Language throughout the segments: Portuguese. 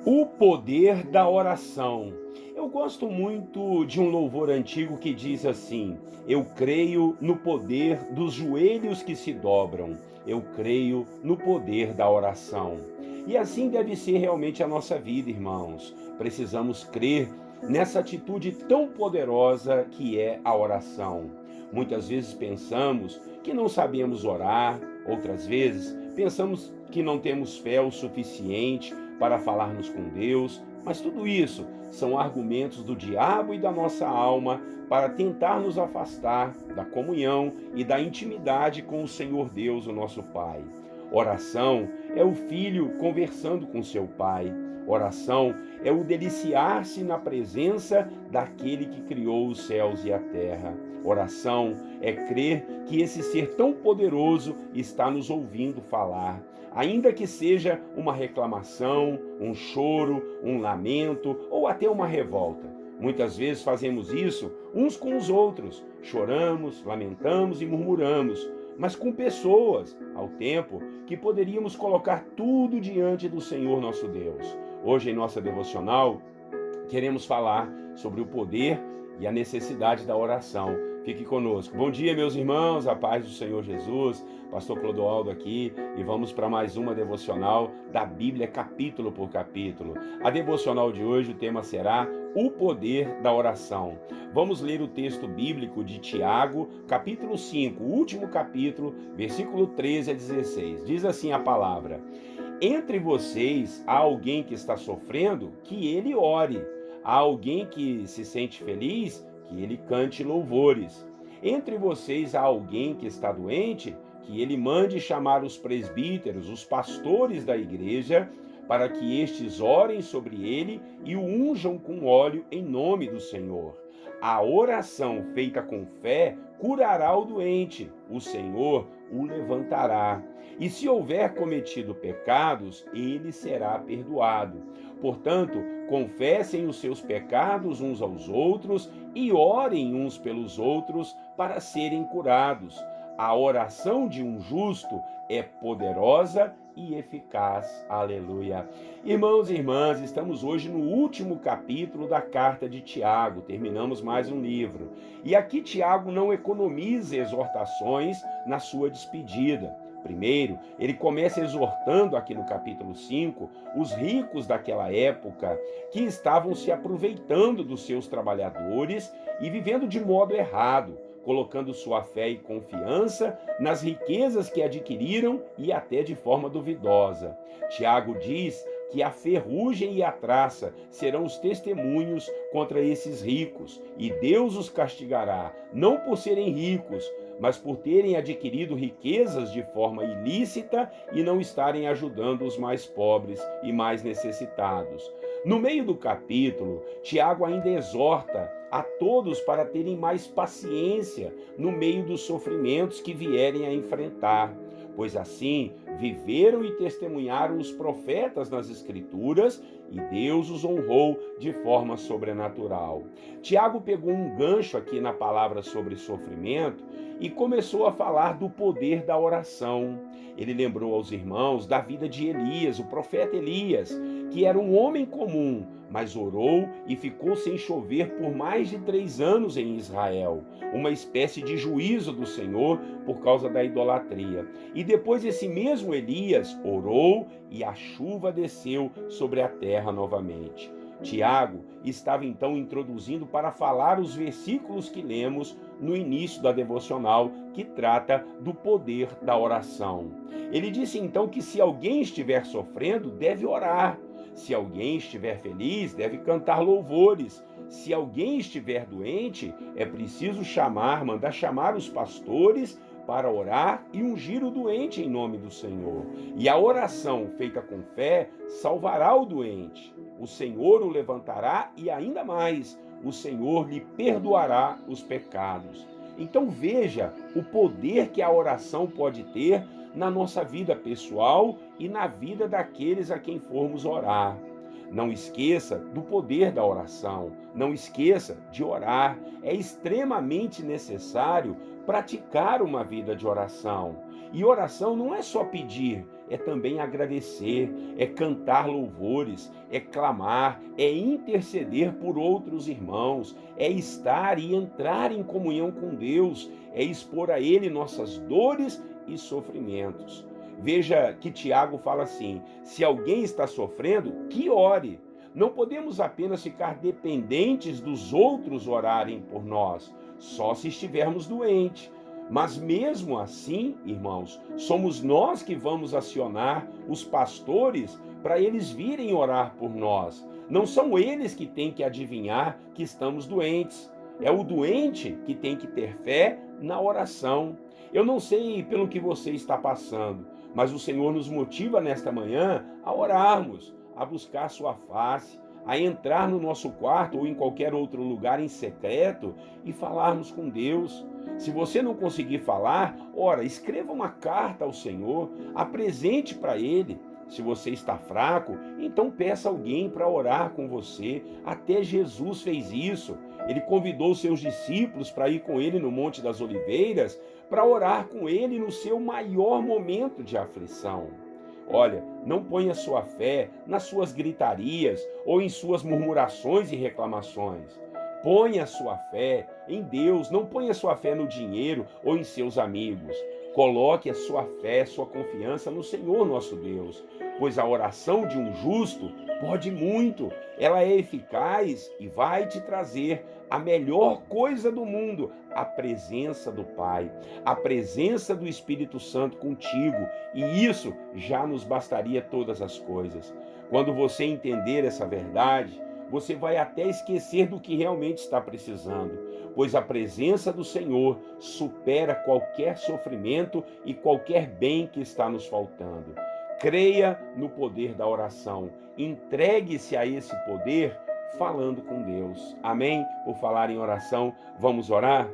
O poder da oração. Eu gosto muito de um louvor antigo que diz assim: Eu creio no poder dos joelhos que se dobram. Eu creio no poder da oração. E assim deve ser realmente a nossa vida, irmãos. Precisamos crer nessa atitude tão poderosa que é a oração. Muitas vezes pensamos que não sabemos orar, outras vezes pensamos que não temos fé o suficiente para falarmos com Deus, mas tudo isso são argumentos do diabo e da nossa alma para tentar nos afastar da comunhão e da intimidade com o Senhor Deus, o nosso Pai. Oração é o filho conversando com seu pai. Oração é o deliciar-se na presença daquele que criou os céus e a terra. Oração é crer que esse ser tão poderoso está nos ouvindo falar, ainda que seja uma reclamação, um choro, um lamento ou até uma revolta. Muitas vezes fazemos isso uns com os outros, choramos, lamentamos e murmuramos, mas com pessoas, ao tempo que poderíamos colocar tudo diante do Senhor nosso Deus. Hoje, em nossa devocional, queremos falar sobre o poder e a necessidade da oração. Fique conosco. Bom dia, meus irmãos, a paz do Senhor Jesus. Pastor Clodoaldo aqui e vamos para mais uma devocional da Bíblia, capítulo por capítulo. A devocional de hoje, o tema será o poder da oração. Vamos ler o texto bíblico de Tiago, capítulo 5, o último capítulo, versículo 13 a 16. Diz assim a palavra: Entre vocês há alguém que está sofrendo, que ele ore. Há alguém que se sente feliz, que ele cante louvores. Entre vocês há alguém que está doente, que ele mande chamar os presbíteros, os pastores da igreja, para que estes orem sobre ele e o unjam com óleo em nome do Senhor. A oração feita com fé curará o doente, o Senhor o levantará. E se houver cometido pecados, ele será perdoado. Portanto, confessem os seus pecados uns aos outros e orem uns pelos outros para serem curados. A oração de um justo é poderosa e eficaz. Aleluia. Irmãos e irmãs, estamos hoje no último capítulo da carta de Tiago. Terminamos mais um livro. E aqui Tiago não economiza exortações na sua despedida. Primeiro, ele começa exortando aqui no capítulo 5 os ricos daquela época que estavam se aproveitando dos seus trabalhadores e vivendo de modo errado, colocando sua fé e confiança nas riquezas que adquiriram e até de forma duvidosa. Tiago diz que a ferrugem e a traça serão os testemunhos contra esses ricos, e Deus os castigará, não por serem ricos, mas por terem adquirido riquezas de forma ilícita e não estarem ajudando os mais pobres e mais necessitados. No meio do capítulo, Tiago ainda exorta a todos para terem mais paciência no meio dos sofrimentos que vierem a enfrentar, pois assim viveram e testemunharam os profetas nas Escrituras e Deus os honrou de forma sobrenatural. Tiago pegou um gancho aqui na palavra sobre sofrimento e começou a falar do poder da oração. Ele lembrou aos irmãos da vida de Elias, o profeta Elias, que era um homem comum, mas orou e ficou sem chover por mais de 3 anos em Israel, uma espécie de juízo do Senhor por causa da idolatria. E depois esse mesmo Elias orou e a chuva desceu sobre a terra novamente. Tiago estava então introduzindo para falar os versículos que lemos no início da devocional, que trata do poder da oração. Ele disse então que se alguém estiver sofrendo, deve orar. Se alguém estiver feliz, deve cantar louvores. Se alguém estiver doente, é preciso mandar chamar os pastores para orar e ungir o doente em nome do Senhor. E a oração feita com fé salvará o doente. O Senhor o levantará e ainda mais, o Senhor lhe perdoará os pecados. Então veja o poder que a oração pode ter na nossa vida pessoal e na vida daqueles a quem formos orar. Não esqueça do poder da oração, não esqueça de orar. É extremamente necessário praticar uma vida de oração. E oração não é só pedir, é também agradecer, é cantar louvores, é clamar, é interceder por outros irmãos, é estar e entrar em comunhão com Deus, é expor a Ele nossas dores e sofrimentos. Veja que Tiago fala assim: se alguém está sofrendo, que ore. Não podemos apenas ficar dependentes dos outros orarem por nós, só se estivermos doentes. Mas mesmo assim, irmãos, somos nós que vamos acionar os pastores para eles virem orar por nós. Não são eles que têm que adivinhar que estamos doentes. É o doente que tem que ter fé na oração. Eu não sei pelo que você está passando, mas o Senhor nos motiva nesta manhã a orarmos, a buscar sua face, a entrar no nosso quarto ou em qualquer outro lugar em secreto e falarmos com Deus. Se você não conseguir falar, ora, escreva uma carta ao Senhor, apresente para Ele. Se você está fraco, então peça alguém para orar com você. Até Jesus fez isso. Ele convidou seus discípulos para ir com ele no Monte das Oliveiras, para orar com ele no seu maior momento de aflição. Olha, não ponha sua fé nas suas gritarias ou em suas murmurações e reclamações. Ponha sua fé em Deus, não ponha sua fé no dinheiro ou em seus amigos. Coloque a sua fé, sua confiança no Senhor nosso Deus, pois a oração de um justo pode muito. Ela é eficaz e vai te trazer a melhor coisa do mundo, a presença do Pai, a presença do Espírito Santo contigo, e isso já nos bastaria todas as coisas. Quando você entender essa verdade, você vai até esquecer do que realmente está precisando, pois a presença do Senhor supera qualquer sofrimento e qualquer bem que está nos faltando. Creia no poder da oração, entregue-se a esse poder falando com Deus. Amém? Por falar em oração, vamos orar?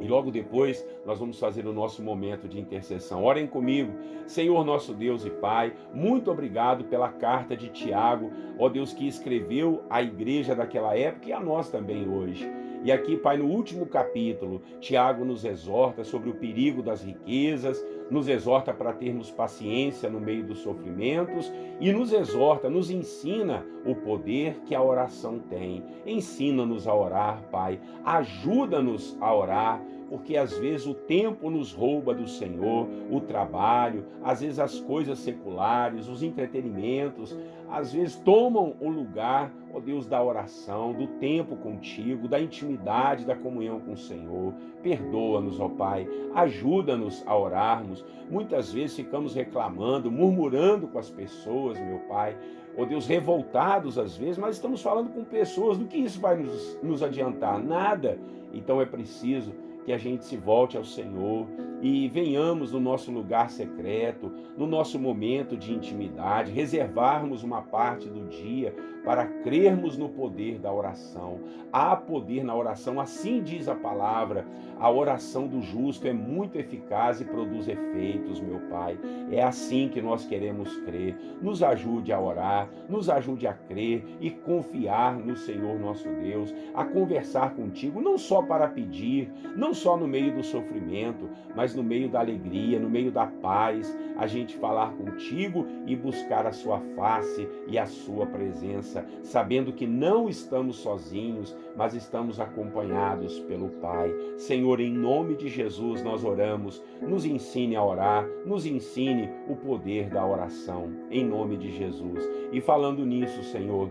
E logo depois nós vamos fazer o nosso momento de intercessão. Orem comigo. Senhor nosso Deus e Pai, muito obrigado pela carta de Tiago, ó Deus, que escreveu à igreja daquela época e a nós também hoje. E aqui, Pai, no último capítulo, Tiago nos exorta sobre o perigo das riquezas, nos exorta para termos paciência no meio dos sofrimentos e nos exorta, nos ensina o poder que a oração tem. Ensina-nos a orar, Pai. Ajuda-nos a orar, porque às vezes o tempo nos rouba do Senhor, o trabalho, às vezes as coisas seculares, os entretenimentos, às vezes tomam o lugar, ó Deus, da oração, do tempo contigo, da intimidade, da comunhão com o Senhor. Perdoa-nos, ó Pai, ajuda-nos a orarmos. Muitas vezes ficamos reclamando, murmurando com as pessoas, meu Pai, ó Deus, revoltados às vezes, mas estamos falando com pessoas, do que isso vai nos adiantar? Nada. Então é preciso que a gente se volte ao Senhor e venhamos no nosso lugar secreto, no nosso momento de intimidade, reservarmos uma parte do dia para crermos no poder da oração. Há poder na oração, assim diz a palavra. A oração do justo é muito eficaz e produz efeitos, meu Pai. É assim que nós queremos crer. Nos ajude a orar, nos ajude a crer e confiar no Senhor nosso Deus, a conversar contigo, não só para pedir, não só no meio do sofrimento, mas no meio da alegria, no meio da paz, a gente falar contigo e buscar a sua face e a sua presença, sabendo que não estamos sozinhos, mas estamos acompanhados pelo Pai. Senhor, em nome de Jesus nós oramos, nos ensine a orar, nos ensine o poder da oração, em nome de Jesus. E falando nisso, Senhor,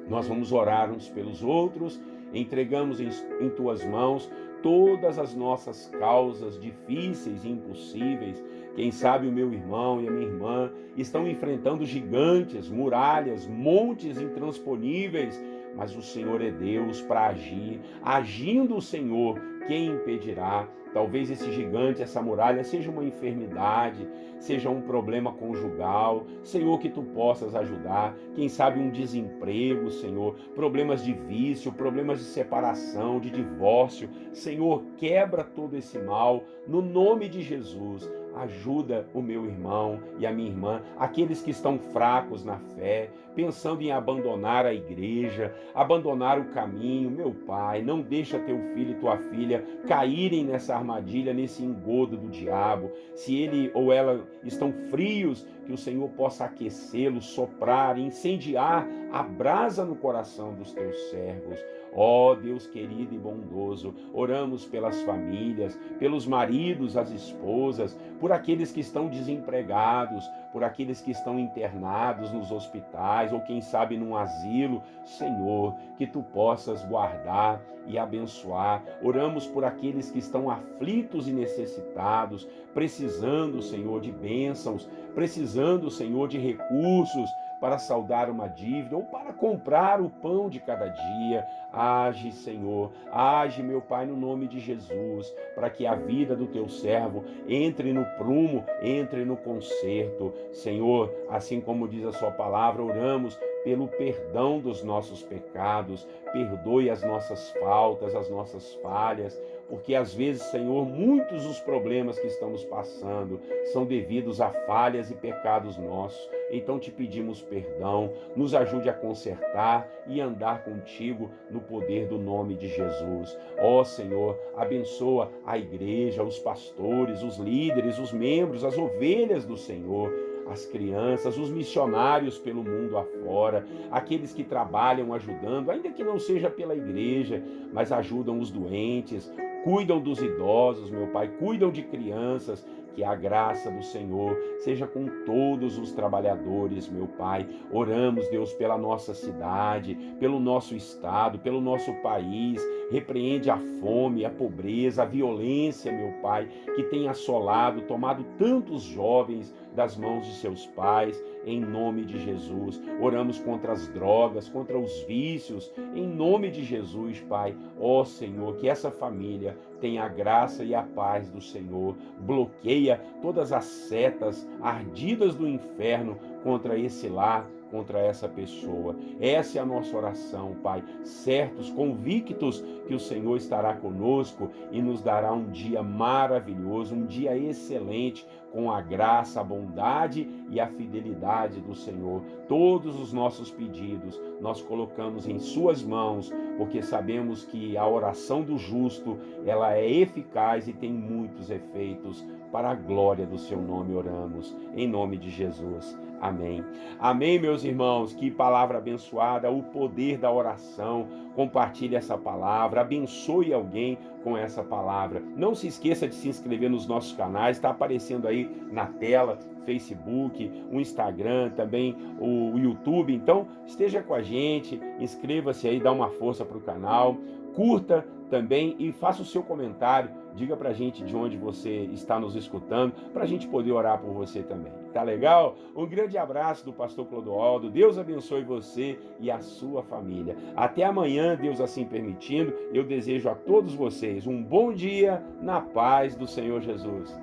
nós vamos orar uns pelos outros, entregamos em tuas mãos todas as nossas causas difíceis e impossíveis. Quem sabe o meu irmão e a minha irmã estão enfrentando gigantes, muralhas, montes intransponíveis, mas o Senhor é Deus para agir. Agindo o Senhor, quem impedirá? Talvez esse gigante, essa muralha, seja uma enfermidade, seja um problema conjugal. Senhor, que tu possas ajudar. Quem sabe um desemprego, Senhor, problemas de vício, problemas de separação, de divórcio. Senhor, quebra todo esse mal, no nome de Jesus. ajuda o meu irmão e a minha irmã, aqueles que estão fracos na fé, pensando em abandonar a igreja, abandonar o caminho. Meu Pai, não deixa teu filho e tua filha caírem nessa armadilha, nesse engodo do diabo. Se ele ou ela estão frios, que o Senhor possa aquecê-los, soprar, incendiar a brasa no coração dos teus servos. Ó Deus querido e bondoso, oramos pelas famílias, pelos maridos, as esposas, por aqueles que estão desempregados, por aqueles que estão internados nos hospitais ou quem sabe num asilo. Senhor, que tu possas guardar e abençoar. Oramos por aqueles que estão aflitos e necessitados, precisando, Senhor, de bênçãos, precisando, Senhor, de recursos para saldar uma dívida ou para comprar o pão de cada dia. Age, Senhor, age, meu Pai, no nome de Jesus, para que a vida do teu servo entre no prumo, entre no conserto. Senhor, assim como diz a sua palavra, oramos pelo perdão dos nossos pecados, perdoe as nossas faltas, as nossas falhas, porque às vezes, Senhor, muitos dos problemas que estamos passando são devidos a falhas e pecados nossos. Então te pedimos perdão, nos ajude a consertar e andar contigo no poder do nome de Jesus. Ó Senhor, abençoa a igreja, os pastores, os líderes, os membros, as ovelhas do Senhor, as crianças, os missionários pelo mundo afora, aqueles que trabalham ajudando, ainda que não seja pela igreja, mas ajudam os doentes, cuidam dos idosos, meu Pai, cuidam de crianças. Que a graça do Senhor seja com todos os trabalhadores, meu Pai. Oramos, Deus, pela nossa cidade, pelo nosso estado, pelo nosso país. Repreende a fome, a pobreza, a violência, meu Pai, que tem assolado, tomado tantos jovens das mãos de seus pais, em nome de Jesus. Oramos contra as drogas, contra os vícios, em nome de Jesus, Pai. Ó Senhor, que essa família tenha a graça e a paz do Senhor. Bloqueia todas as setas ardidas do inferno contra esse lar, contra essa pessoa. Essa é a nossa oração, Pai, certos, convictos que o Senhor estará conosco e nos dará um dia maravilhoso, um dia excelente, com a graça, a bondade e a fidelidade do Senhor. Todos os nossos pedidos nós colocamos em suas mãos, porque sabemos que a oração do justo, ela é eficaz e tem muitos efeitos. Para a glória do seu nome oramos, em nome de Jesus. Amém. Amém, meus irmãos. Que palavra abençoada, o poder da oração. Compartilhe essa palavra, abençoe alguém com essa palavra. Não se esqueça de se inscrever nos nossos canais, está aparecendo aí na tela, Facebook, o Instagram, também o YouTube. Então, esteja com a gente, inscreva-se aí, dá uma força para o canal, curta também e faça o seu comentário. Diga pra gente de onde você está nos escutando, pra gente poder orar por você também. Tá legal? Um grande abraço do pastor Clodoaldo. Deus abençoe você e a sua família. Até amanhã, Deus assim permitindo. Eu desejo a todos vocês um bom dia na paz do Senhor Jesus.